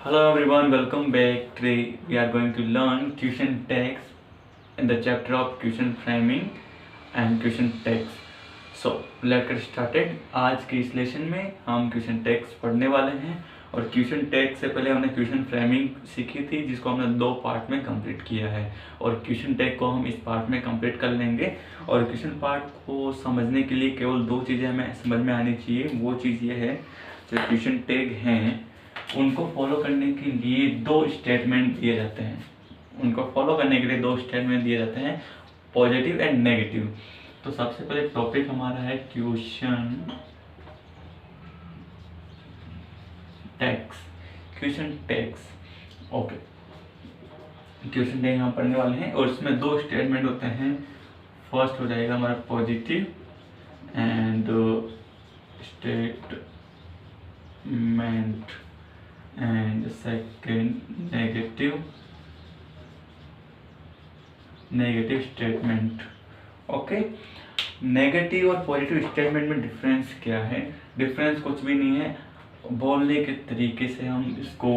Hello everyone, welcome back. Today we are going to learn question text in the chapter of question framing and question text. So let's get started. आज के इस lesson में हम question text पढ़ने वाले हैं और question text से पहले हमने क्वेश्चन फ्रेमिंग सीखी थी जिसको हमने 2 पार्ट में कंप्लीट किया है और क्वेश्चन टैग को हम इस पार्ट में कंप्लीट कर लेंगे। और क्वेश्चन पार्ट को समझने के लिए केवल 2 चीज़ें हमें समझ में आनी चाहिए। वो चीज़ ये है जो क्वेश्चन टैग हैं उनको फॉलो करने के लिए 2 स्टेटमेंट दिए जाते हैं। उनको फॉलो करने के लिए 2 स्टेटमेंट दिए जाते हैं, पॉजिटिव एंड नेगेटिव। तो सबसे पहले टॉपिक हमारा है question tags. Okay, question tag हम पढ़ने वाले हैं और इसमें 2 स्टेटमेंट होते हैं। फर्स्ट हो जाएगा हमारा positive and statement and second negative statement. Okay, negative और पॉजिटिव स्टेटमेंट में डिफरेंस क्या है? डिफरेंस कुछ भी नहीं है, बोलने के तरीके से हम इसको,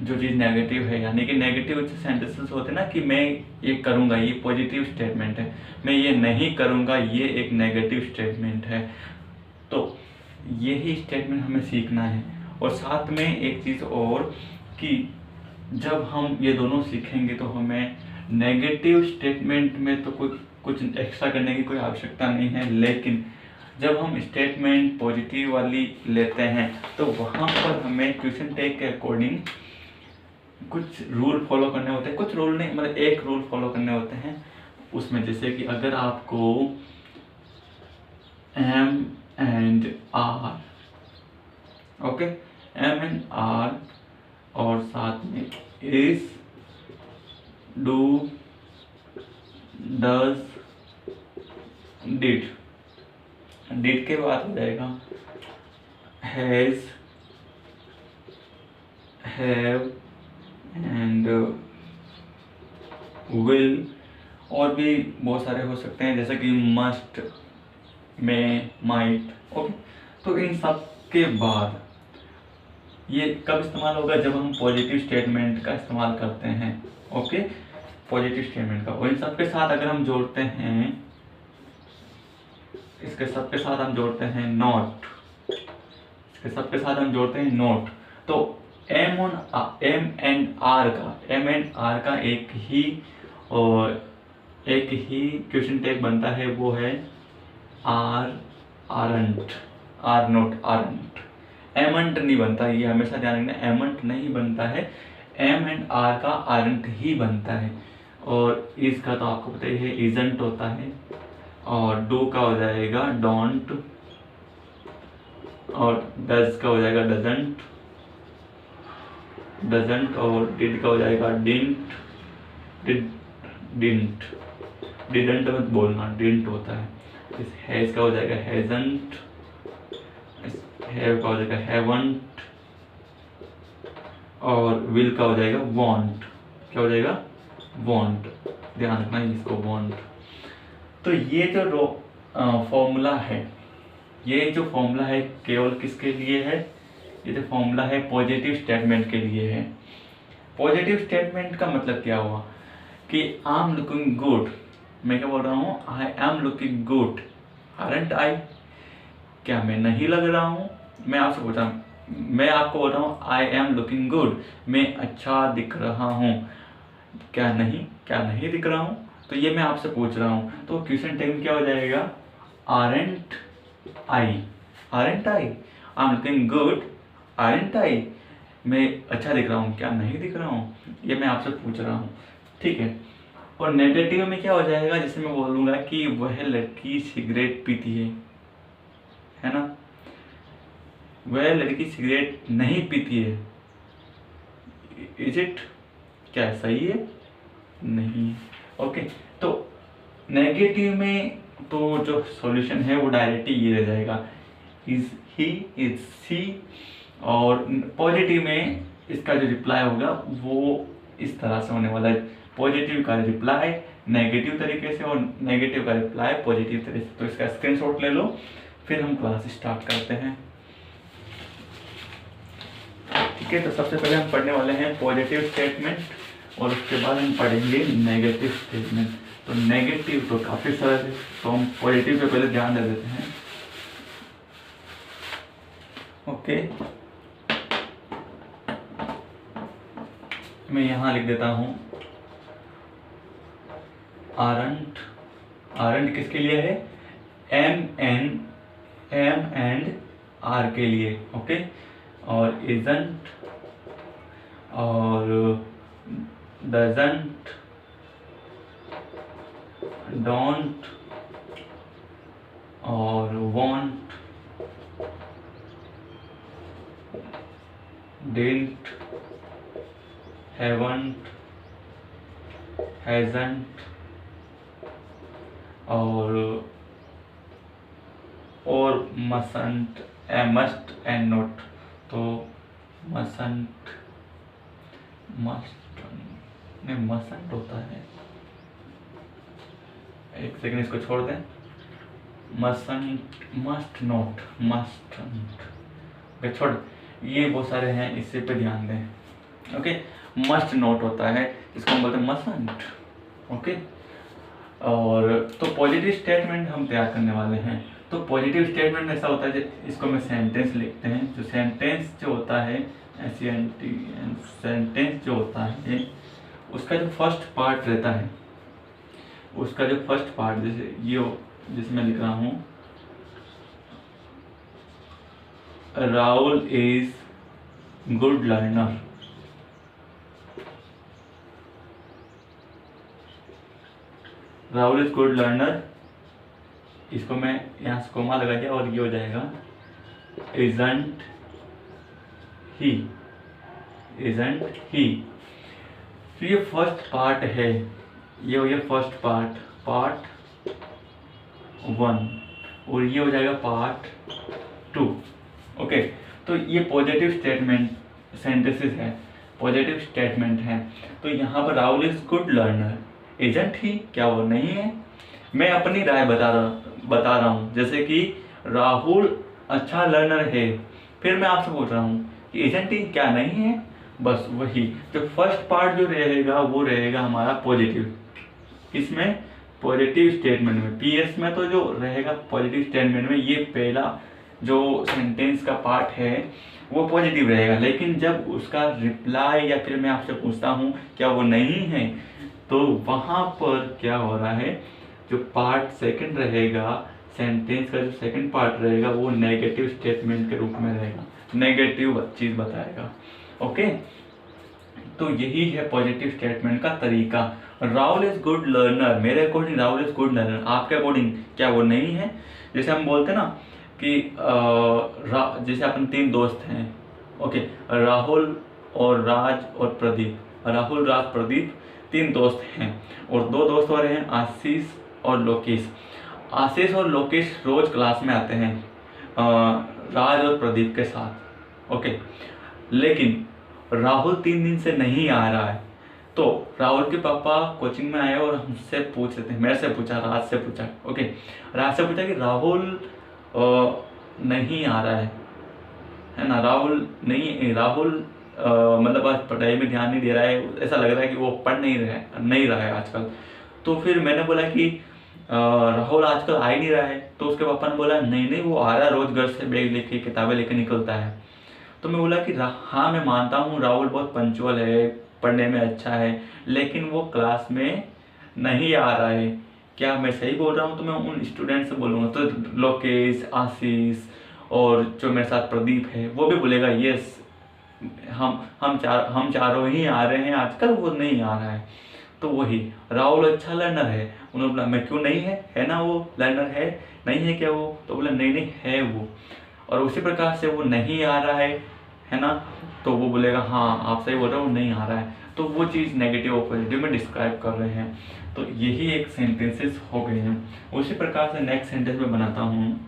जो चीज़ नेगेटिव है यानी कि नेगेटिव सेंटेंसेस होते हैं ना कि मैं ये करूँगा, ये पॉजिटिव स्टेटमेंट है, मैं ये नहीं करूँगा, ये एक नेगेटिव स्टेटमेंट है। तो यही स्टेटमेंट हमें सीखना है। और साथ में एक चीज़ और कि जब हम ये दोनों सीखेंगे तो हमें नेगेटिव स्टेटमेंट में तो कुछ एक्स्ट्रा करने की कोई आवश्यकता नहीं है, लेकिन जब हम स्टेटमेंट पॉजिटिव वाली लेते हैं तो वहाँ पर हमें क्वेश्चन टैग के अकॉर्डिंग कुछ रूल फॉलो करने होते हैं। कुछ रूल नहीं, मतलब एक रूल फॉलो करने होते हैं उसमें। जैसे कि अगर आपको M and R, okay, M and R और साथ में इज, डू, डज, डिड के बाद हो जाएगा हैज, हैव एंड विल, और भी बहुत सारे हो सकते हैं जैसे कि मस्ट, मे, माइट। ओके, तो इन सब के बाद ये कब इस्तेमाल होगा? जब हम पॉजिटिव स्टेटमेंट का इस्तेमाल करते हैं। ओके, पॉजिटिव स्टेटमेंट का। और इन सब के साथ अगर हम जोड़ते हैं, इसके सब के साथ हम जोड़ते हैं नॉट, इसके सब के साथ हम जोड़ते हैं नोट, तो एम एंड आर का एक ही क्वेश्चन टैग बनता है, वो है aren't, are not, aren't. Amn't नहीं बनता, ये हमेशा ध्यान रखना, एमंट नहीं बनता है, एम एंड आर का आरंट ही बनता है। और इसका तो आपको पता ही है, इजंट होता है। और डू का हो जाएगा डोंट, और डज का हो जाएगा डजंट, और डिड का हो जाएगा डिडंट मत बोलना, डिडंट होता है। इस हैज का हो जाएगा हैजंट, हैव का हो जाएगा हैवंट, और विल का हो जाएगा वॉन्ट। क्या हो जाएगा? वॉन्ट। ध्यान रखना इसको, वॉन्ट। तो ये जो फॉर्मूला है, ये जो फॉर्मूला है केवल किसके लिए है? ये जो फॉर्मूला है पॉजिटिव स्टेटमेंट के लिए है। पॉजिटिव स्टेटमेंट का मतलब क्या हुआ कि आई एम लुकिंग गुड। मैं क्या बोल रहा हूँ? I am looking good, aren't I? क्या मैं नहीं लग रहा हूँ? मैं आपसे पूछ रहा हूँ, मैं आपको बोल रहा हूँ आई एम लुकिंग गुड, मैं अच्छा दिख रहा हूँ। क्या नहीं दिख रहा हूँ? तो ये मैं आपसे पूछ रहा हूँ। तो क्वेश्चन टैग क्या हो जाएगा? Aren't I, aren't I, I am looking good, aren't I? मैं अच्छा दिख रहा हूँ, क्या नहीं दिख रहा हूँ? ये मैं आपसे पूछ रहा हूँ, ठीक है। और नेगेटिव में क्या हो जाएगा? जैसे मैं बोलूँगा कि वह लड़की सिगरेट पीती है ना, वह लड़की सिगरेट नहीं पीती है। Is it? क्या सही है? नहीं। ओके, तो नेगेटिव में तो जो सॉल्यूशन है वो डायरेक्टली ये रह जाएगा, इज ही, इज सी। और पॉजिटिव में इसका जो रिप्लाई होगा वो इस तरह से होने वाला है, पॉजिटिव का रिप्लाई नेगेटिव तरीके से और नेगेटिव का रिप्लाई पॉजिटिव तरीके से। तो इसका स्क्रीनशॉट ले लो, फिर हम क्लास स्टार्ट करते हैं। ठीक है, तो सबसे पहले हम पढ़ने वाले हैं पॉजिटिव स्टेटमेंट और उसके बाद हम पढ़ेंगे नेगेटिव स्टेटमेंट। तो नेगेटिव तो काफ़ी सरल है, तो हम पॉजिटिव पे पहले ध्यान दे देते हैं। ओके, मैं यहाँ लिख देता हूँ आरंट। आरंट किसके लिए है? एम एंड आर के लिए। ओके, और इजंट और डजंट, डोंट और वॉन्ट, डिडंट, हैवंट, हैजंट और मसंट, मस्ट एंड नॉट। तो मसंट, मस्ट नहीं, मसंट होता है, एक सेकंड इसको छोड़ दें। मसंट, मस्ट नॉट, मस्ट छोड़, ये बहुत सारे हैं, इससे पे ध्यान दें। ओके, मस्ट नॉट होता है, इसको हम बोलते हैं मसंट। ओके, और तो पॉजिटिव स्टेटमेंट हम तैयार करने वाले हैं। तो पॉजिटिव स्टेटमेंट ऐसा होता है, इसको मैं सेंटेंस लिखते हैं। जो सेंटेंस जो होता है, सेंटेंस जो होता है, उसका जो फर्स्ट पार्ट रहता है, उसका जो फर्स्ट पार्ट, जैसे ये जिसमें मैं लिख रहा हूँ, Rahul is good learner. Rahul is good learner, इसको मैं यहाँ से कोमा लगा दिया और ये हो जाएगा इजंट ही, इजंट ही। तो ये फर्स्ट पार्ट है, ये हो गया फर्स्ट पार्ट, पार्ट 1, और ये हो जाएगा पार्ट 2। ओके, तो ये पॉजिटिव स्टेटमेंट सेंटेंसेस है, पॉजिटिव स्टेटमेंट है। तो यहाँ पर Rahul is good learner, isn't he, क्या वो नहीं है? मैं अपनी राय बता रहा हूँ, जैसे कि राहुल अच्छा लर्नर है, फिर मैं आपसे बोल रहा हूँ कि एजेंट ही क्या नहीं है? बस वही, जो फर्स्ट पार्ट जो रहेगा वो रहेगा हमारा पॉजिटिव। इसमें पॉजिटिव स्टेटमेंट में, पीएस में तो जो रहेगा पॉजिटिव स्टेटमेंट में, ये पहला जो सेंटेंस का पार्ट है वो पॉजिटिव रहेगा। लेकिन जब उसका रिप्लाई या फिर मैं आपसे पूछता हूँ क्या वो नहीं है, तो वहाँ पर क्या हो रहा है, जो पार्ट सेकंड रहेगा, सेंटेंस का जो सेकंड पार्ट रहेगा, वो नेगेटिव स्टेटमेंट के रूप में रहेगा, नेगेटिव चीज़ बताएगा। ओके, तो यही है पॉजिटिव स्टेटमेंट का तरीका। राहुल इज गुड लर्नर, मेरे according Rahul is good learner, आपके अकॉर्डिंग क्या वो नहीं है? जैसे हम बोलते हैं ना कि जैसे अपन 3 दोस्त हैं, ओके, राहुल और राज और प्रदीप, राहुल, राज, प्रदीप 3 दोस्त हैं, और 2 दोस्त और हैं, आशीष और लोकेश। आशीष और लोकेश रोज क्लास में आते हैं राज और प्रदीप के साथ। ओके, लेकिन राहुल 3 दिन से नहीं आ रहा है। तो राहुल के पापा कोचिंग में आए और हमसे पूछ रहे थे, मेरे से पूछा, राज से पूछा। ओके, राज से पूछा कि राहुल नहीं आ रहा है ना, राहुल मतलब आज पढ़ाई में ध्यान नहीं दे रहा है, ऐसा लग रहा है कि वो पढ़ नहीं रहा है आजकल। तो फिर मैंने बोला कि राहुल आजकल आ ही नहीं रहा है। तो उसके पापा ने बोला नहीं वो आ रहा है, रोज घर से बैग लेके, किताबें लेके निकलता है। तो मैं बोला कि हाँ, मैं मानता हूँ राहुल बहुत पंक्चुअल है, पढ़ने में अच्छा है, लेकिन वो क्लास में नहीं आ रहा है, क्या मैं सही बोल रहा हूँ? तो मैं उन स्टूडेंट से बोलूँगा, तो लोकेश, आशीष और जो मेरे साथ प्रदीप है वो भी बोलेगा यस, हम चारों ही आ रहे हैं आजकल, वो नहीं आ रहा है। तो वही, राहुल अच्छा लर्नर है। उन्होंने बोला मैं क्यों नहीं है ना, वो लर्नर है, नहीं है क्या वो? तो बोला नहीं है वो। और उसी प्रकार से वो नहीं आ रहा है ना, तो वो बोलेगा हाँ आप सही बोल रहे हो, वो नहीं आ रहा है। तो वो चीज़ नेगेटिव और पॉजिटिव में डिस्क्राइब कर रहे हैं। तो यही एक सेंटेंसेस हो गए हैं। उसी प्रकार से नेक्स्ट सेंटेंस में बनाता हूँ,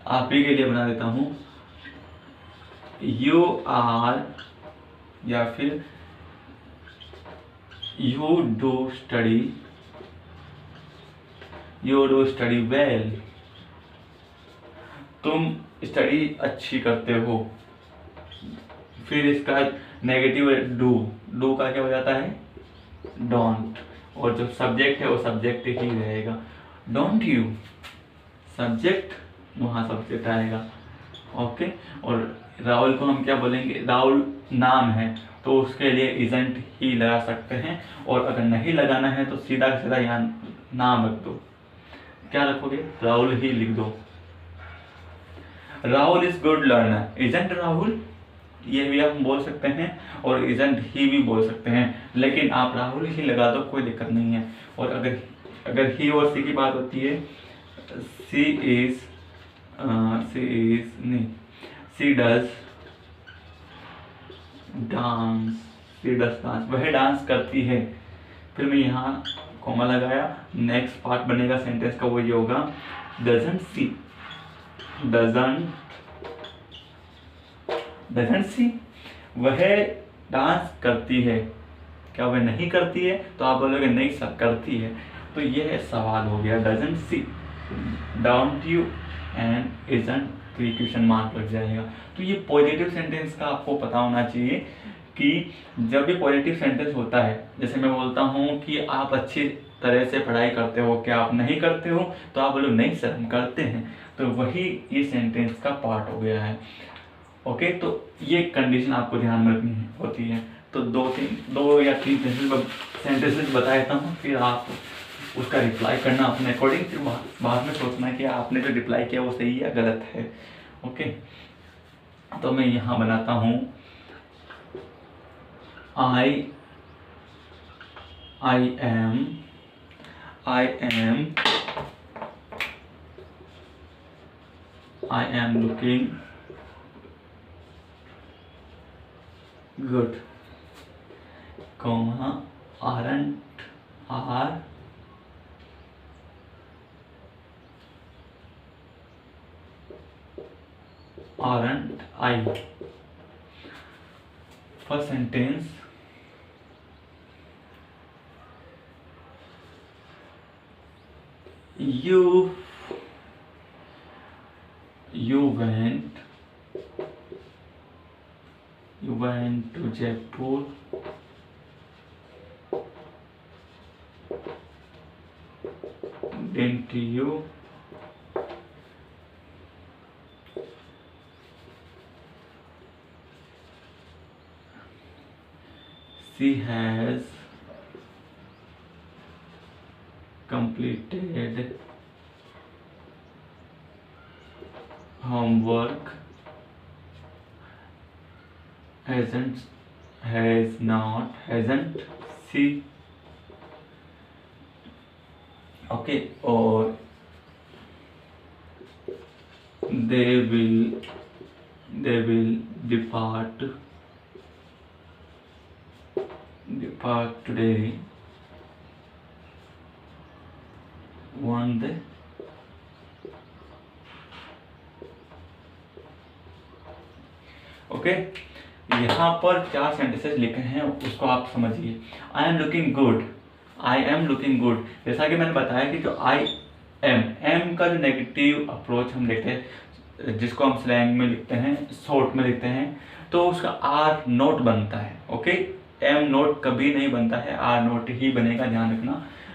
आप ही के लिए बना देता हूँ, यू आर, या फिर यू डू स्टडी वेल, तुम स्टडी अच्छी करते हो, फिर इसका नेगेटिव डू, डू का क्या हो जाता है डोंट, और जो सब्जेक्ट है वो सब्जेक्ट ही रहेगा, डोंट यू सब्जेक्ट, वहाँ सब्जेक्ट आएगा। ओके, और राहुल को हम क्या बोलेंगे, राहुल नाम है तो उसके लिए इजंट ही लगा सकते हैं, और अगर नहीं लगाना है तो सीधा सीधा यहाँ नाम रख दो, क्या रखोगे, राहुल ही लिख दो। Rahul is good learner, isn't Rahul ये भी हम बोल सकते हैं, और इजंट ही भी बोल सकते हैं, लेकिन आप राहुल ही लगा दो, कोई दिक्कत नहीं है। और अगर ही और सी की बात होती है, सी इज नहीं, she does dance, she does dance, वह डांस करती है, फिर मैं यहाँ कॉमा लगाया, नेक्स्ट पार्ट बनेगा सेंटेंस का वो ये होगा, डजंट सी, डजंट सी वह डांस करती है, क्या वह नहीं करती है, तो आप बोलोगे नहीं सर करती है, तो यह सवाल हो गया, doesn't see, don't you and isn't, question mark लग जाएगा। तो ये पॉजिटिव सेंटेंस का आपको पता होना चाहिए कि जब भी पॉजिटिव सेंटेंस होता है, जैसे मैं बोलता हूँ कि आप अच्छी तरह से पढ़ाई करते हो, क्या आप नहीं करते हो, तो आप बोलो नहीं सर हम करते हैं, तो वही ये सेंटेंस का पार्ट हो गया है। ओके, तो ये कंडीशन आपको ध्यान में रखनी होती है। तो दो या तीन सेंटेंसेस बता देता हूँ, फिर आप उसका रिप्लाई करना अपने अकॉर्डिंग, फिर बाद में सोचना कि आपने जो रिप्लाई किया वो सही या गलत है। ओके, तो मैं यहाँ बनाता हूँ, I am looking good, comma aren't I, first sentence, you went to Jaipur didn't you? She has completed homework, hasn't she? Okay, or they will depart today, one day. Okay, यहाँ पर 4 sentences लिखे हैं, उसको आप समझिए। आई am looking good, जैसा कि मैंने बताया कि जो आई एम का जो नेगेटिव अप्रोच हम लेते हैं, जिसको हम स्लैंग में लिखते हैं, शॉर्ट में लिखते हैं, तो उसका आर नोट बनता है। ओके, एम नोट कभी नहीं बनता है, आर नोट ही बनेगा, ध्यान रखना।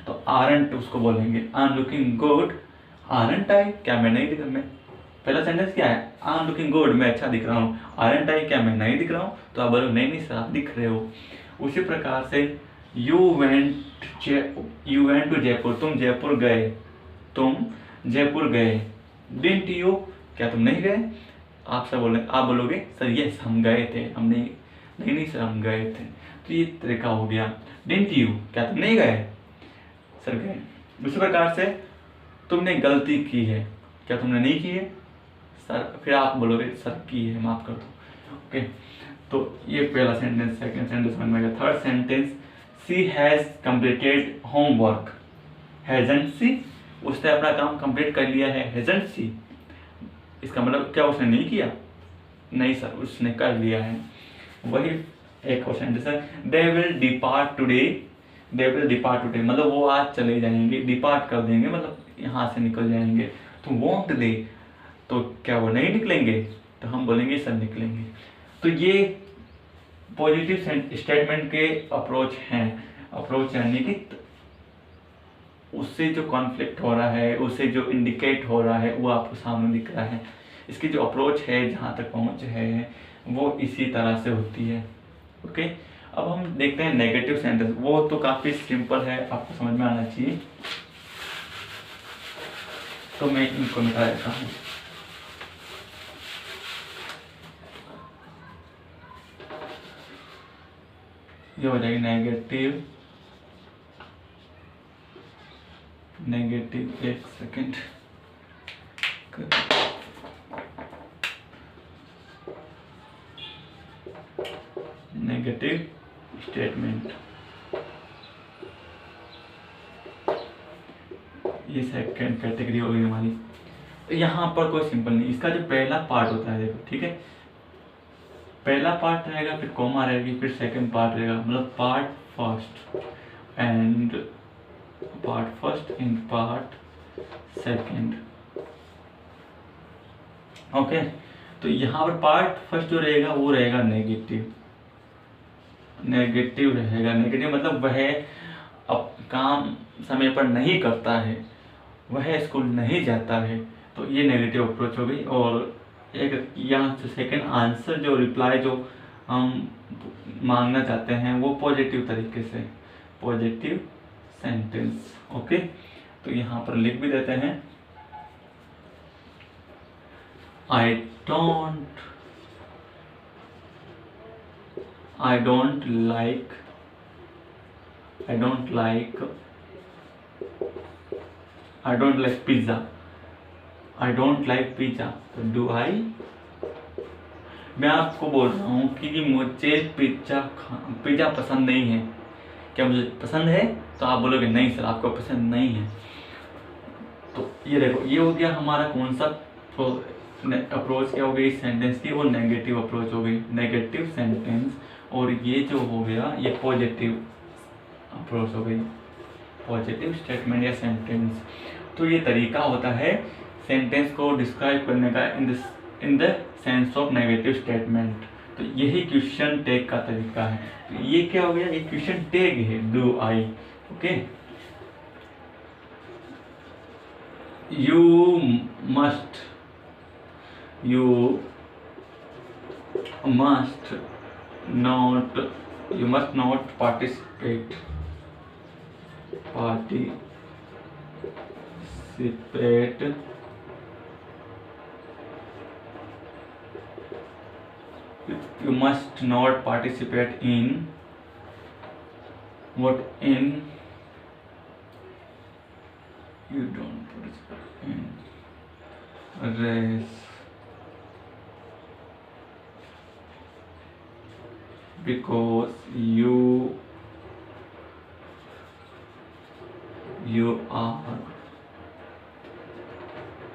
तो आरंट उसको बोलेंगे, I am looking good, aren't I, क्या मैं नहीं दिख रहा, मैं पहला सेंटेंस क्या है, आई एम लुकिंग गुड, मैं अच्छा दिख रहा हूँ, आरंट आई, क्या मैं नहीं दिख रहा हूँ, तो आप बोलो नहीं सर आप दिख रहे हो। उसी प्रकार से यू वेंट टू जयपुर, तुम जयपुर गए, डिडंट यू, क्या तुम नहीं गए, आप बोलोगे सर यस हम गए थे, हम नहीं सर हम गए थे। तो ये तरीका हो गया। डिडंट यू, क्या तुम नहीं गए, सर गए। उसी प्रकार से तुमने गलती की है, क्या तुमने नहीं की है, सर, फिर आप बोलोगे सर की है, माफ कर दो। ओके, तो ये पहला सेंटेंस, सेकंड सेंटेंस समझ में गया। Third sentence, she has completed homework, hasn't she, उसने अपना काम कंप्लीट कर लिया है, हैजंट सी, इसका मतलब क्या उसने नहीं किया, नहीं सर उसने कर लिया है। वही एक और सेंटेंस है, दे विल डिपार्ट टुडे, मतलब वो आज चले जाएंगे, डिपार्ट कर देंगे मतलब यहाँ से निकल जाएंगे। तो वॉन्ट दे, तो क्या वो नहीं निकलेंगे, तो हम बोलेंगे सर निकलेंगे। तो ये पॉजिटिव स्टेटमेंट के अप्रोच हैं, अप्रोच यानी कि उससे जो कॉन्फ्लिक्ट हो रहा है, उससे जो इंडिकेट हो रहा है वो आपको सामने दिख रहा है। इसकी जो अप्रोच है, जहाँ तक पहुँच है, वो इसी तरह से होती है। ओके, अब हम देखते हैं नेगेटिव सेंटेंस। वो तो काफ़ी सिंपल है, आपको समझ में आना चाहिए, तो मैं इनको मिटा देता हूँ। ये हो जाएगी नेगेटिव, एक सेकेंड, नेगेटिव स्टेटमेंट, ये सेकंड कैटेगरी हो गई हमारी। तो यहाँ पर कोई सिंपल नहीं, इसका जो पहला पार्ट होता है, देखो ठीक है, पहला पार्ट रहेगा, फिर कॉमा रहेगी, फिर सेकंड पार्ट रहेगा, मतलब part first and part second. Okay, तो यहाँ पर पार्ट फर्स्ट जो रहेगा वो रहेगा नेगेटिव रहेगा। नेगेटिव मतलब वह अब काम समय पर नहीं करता है, वह स्कूल नहीं जाता है, तो ये नेगेटिव अप्रोच हो गई। और एक यहाँ से सेकंड आंसर जो रिप्लाई जो हम मांगना चाहते हैं वो पॉजिटिव तरीके से, पॉजिटिव सेंटेंस। ओके, तो यहाँ पर लिख भी देते हैं, I don't like pizza. I don't like pizza. तो do I? मैं आपको बोल रहा हूँ कि मुझे पिज़्ज़ा पसंद नहीं है। क्या मुझे पसंद है? तो आप बोलोगे नहीं सर, आपको पसंद नहीं है। तो ये देखो, ये हो गया हमारा कौन सा अप्रोच, क्या हो गई सेंटेंस की, वो नेगेटिव अप्रोच हो गई, नेगेटिव सेंटेंस। और ये जो हो गया ये पॉजिटिव अप्रोच हो गई, पॉजिटिव स्टेटमेंट या सेंटेंस। तो ये तरीका होता है सेंटेंस को डिस्क्राइब करने का in the sense of negative statement. तो यही क्वेश्चन टैग का तरीका है। तो ये क्या हो गया, ये क्वेश्चन टैग है, do I. Okay, you must not participate you must not participate in what in you don't participate in race because you are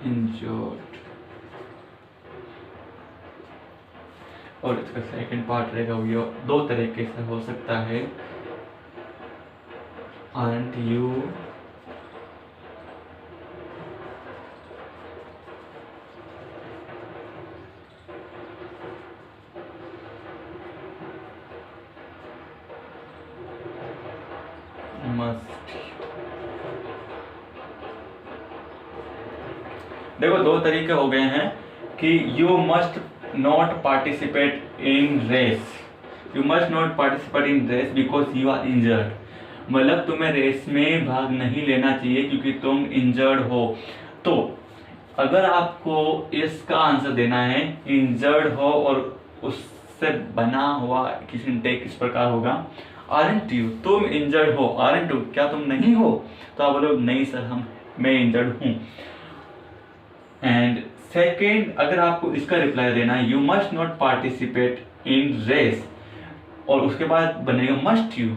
injured। और इसका सेकंड पार्ट रहेगा, वो दो तरीके से हो सकता है, aren't you must। देखो दो तरीके हो गए हैं कि you must not participate in race, because you are injured. मतलब तुम्हें रेस में भाग नहीं लेना चाहिए क्योंकि तुम इंजर्ड हो। तो अगर आपको इसका आंसर देना है इंजर्ड हो और उससे बना हुआ किसी टेक इस प्रकार होगा, आरंट यू, तुम इंजर्ड हो, आरंट यू, क्या तुम नहीं हो? तो आप बोलो नहीं सर, मैं इंजर्ड हूँ। एंड सेकेंड, अगर आपको इसका रिप्लाई देना है you must not participate in race, और उसके बाद बनेगा मस्ट यू,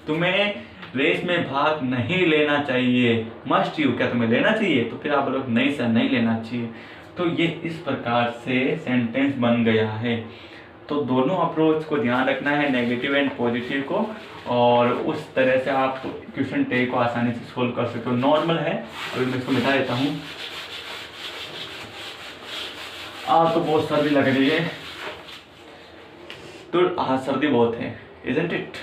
तुम्हें रेस में भाग नहीं लेना चाहिए, मस्ट यू, क्या तुम्हें लेना चाहिए? तो फिर आप बोलोगे नहीं सर, नहीं लेना चाहिए। तो ये इस प्रकार से सेंटेंस बन गया है। तो दोनों अप्रोच को ध्यान रखना है, नेगेटिव एंड पॉजिटिव को, और उस तरह से आप क्वेश्चन टेक को आसानी से सोल्व कर सकते हो। नॉर्मल है, अभी मैं इसको मिटा देता हूँ। तो बहुत सर्दी लग रही है, तो आज सर्दी बहुत है, इजंट इट?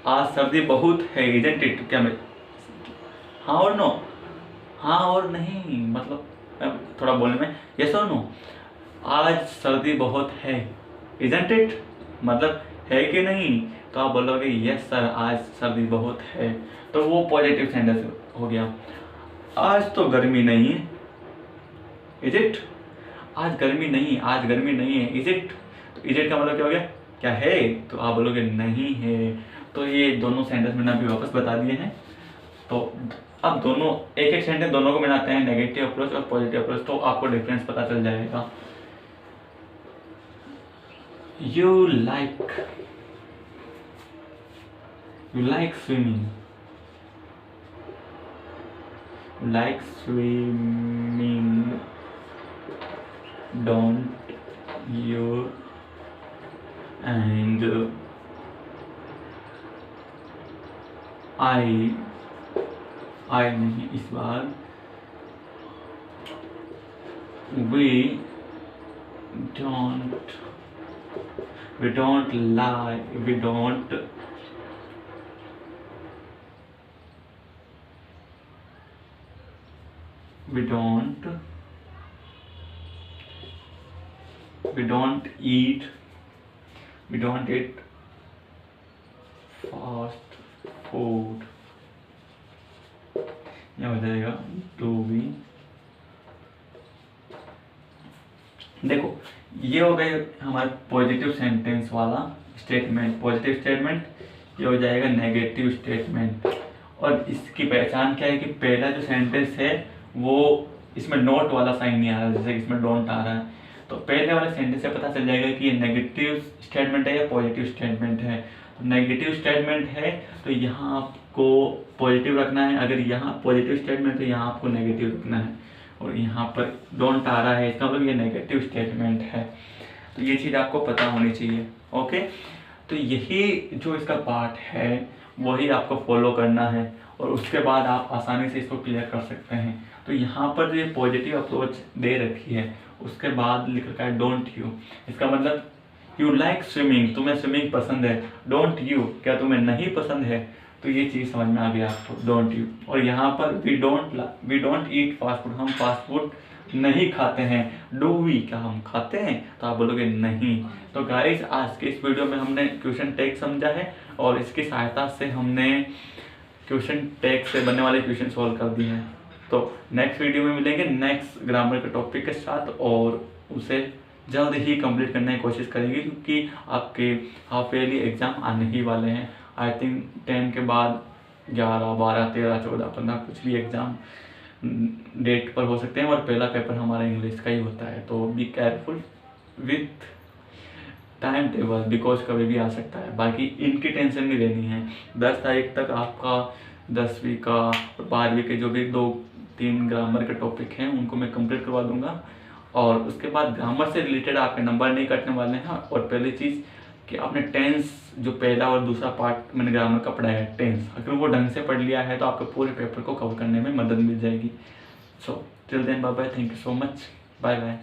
आज सर्दी बहुत है, इजंट इट? क्या मैं हाँ और नो, हाँ और नहीं, मतलब थोड़ा बोलने में यस और नो। आज सर्दी बहुत है, इजंट इट? मतलब है कि नहीं? तो आप बोलोगे यस सर आज सर्दी बहुत है, तो वो पॉजिटिव सेंटेंस हो गया। आज तो गर्मी नहीं है, इज इट? आज गर्मी नहीं, आज गर्मी नहीं है, इज इट? तो इज इट का मतलब क्या हो गया? क्या है? तो आप बोलोगे नहीं है। तो ये दोनों सेंटेंस मैंने अभी वापस बता दिए हैं। तो अब दोनों एक एक सेंटेंस दोनों को मिलाते हैं, नेगेटिव अप्रोच और पॉजिटिव अप्रोच, तो आपको डिफरेंस पता चल जाएगा। You like swimming, don't you? And I नहीं, इस बार we don't lie, we don't eat fast food। यह हो जाएगा टू बी। देखो ये हो गए हमारे पॉजिटिव सेंटेंस वाला स्टेटमेंट, पॉजिटिव स्टेटमेंट। ये हो जाएगा नेगेटिव स्टेटमेंट। और इसकी पहचान क्या है कि पहला जो सेंटेंस है वो इसमें नोट वाला साइन नहीं आ रहा, जैसे इसमें डोंट आ रहा है। तो पहले वाले सेंटेंस से पता चल जाएगा कि ये नेगेटिव स्टेटमेंट है या पॉजिटिव स्टेटमेंट है। नेगेटिव स्टेटमेंट है तो यहाँ आपको पॉजिटिव रखना है, अगर यहाँ पॉजिटिव स्टेटमेंट है यहाँ आपको नेगेटिव रखना है। और यहाँ पर डोंट आ रहा है, इसका मतलब ये नेगेटिव स्टेटमेंट है। तो ये चीज़ आपको पता होनी चाहिए। ओके, तो यही जो इसका पार्ट है वही आपको फॉलो करना है और उसके बाद आप आसानी से इसको क्लियर कर सकते हैं। तो यहाँ पर जो ये पॉजिटिव अप्रोच दे रखी है उसके बाद लिख रखा है डोंट यू। इसका मतलब यू लाइक स्विमिंग, तुम्हें स्विमिंग पसंद है। डोंट यू, क्या तुम्हें नहीं पसंद है? तो ये चीज़ समझ में आ गया आपको, डोंट यू। और यहाँ पर we don't eat fast food, हम फास्ट फूड नहीं खाते हैं। डू वी, क्या हम खाते हैं? तो आप बोलोगे नहीं। तो गाइस आज के इस वीडियो में हमने क्वेश्चन टैग समझा है और इसकी सहायता से हमने क्वेश्चन टैग से बनने वाले क्वेश्चन सॉल्व कर दिए हैं। तो नेक्स्ट वीडियो में मिलेंगे नेक्स्ट ग्रामर के टॉपिक के साथ और उसे जल्द ही कंप्लीट करने की कोशिश करेंगे क्योंकि आपके हाफ ईयरली एग्ज़ाम आने ही वाले हैं। आई थिंक 10 के बाद 11, 12, 13, 14, 15 कुछ भी एग्ज़ाम डेट पर हो सकते हैं और पहला पेपर हमारा इंग्लिश का ही होता है। तो be careful with time table because कभी भी आ सकता है। बाकी इनकी टेंशन नहीं लेनी है। 10 तारीख तक आपका 10वीं का और 12वीं के जो भी 2-3 ग्रामर के टॉपिक हैं उनको मैं कंप्लीट करवा दूंगा और उसके बाद ग्रामर से रिलेटेड आपके नंबर नहीं कटने वाले हैं। और पहली चीज़ कि आपने टेंस जो पहला और दूसरा पार्ट मैंने ग्रामर का पढ़ाया है टेंस, अगर वो ढंग से पढ़ लिया है तो आपके पूरे पेपर को कवर करने में मदद मिल जाएगी। So till then bye bye, thank you so much, bye bye.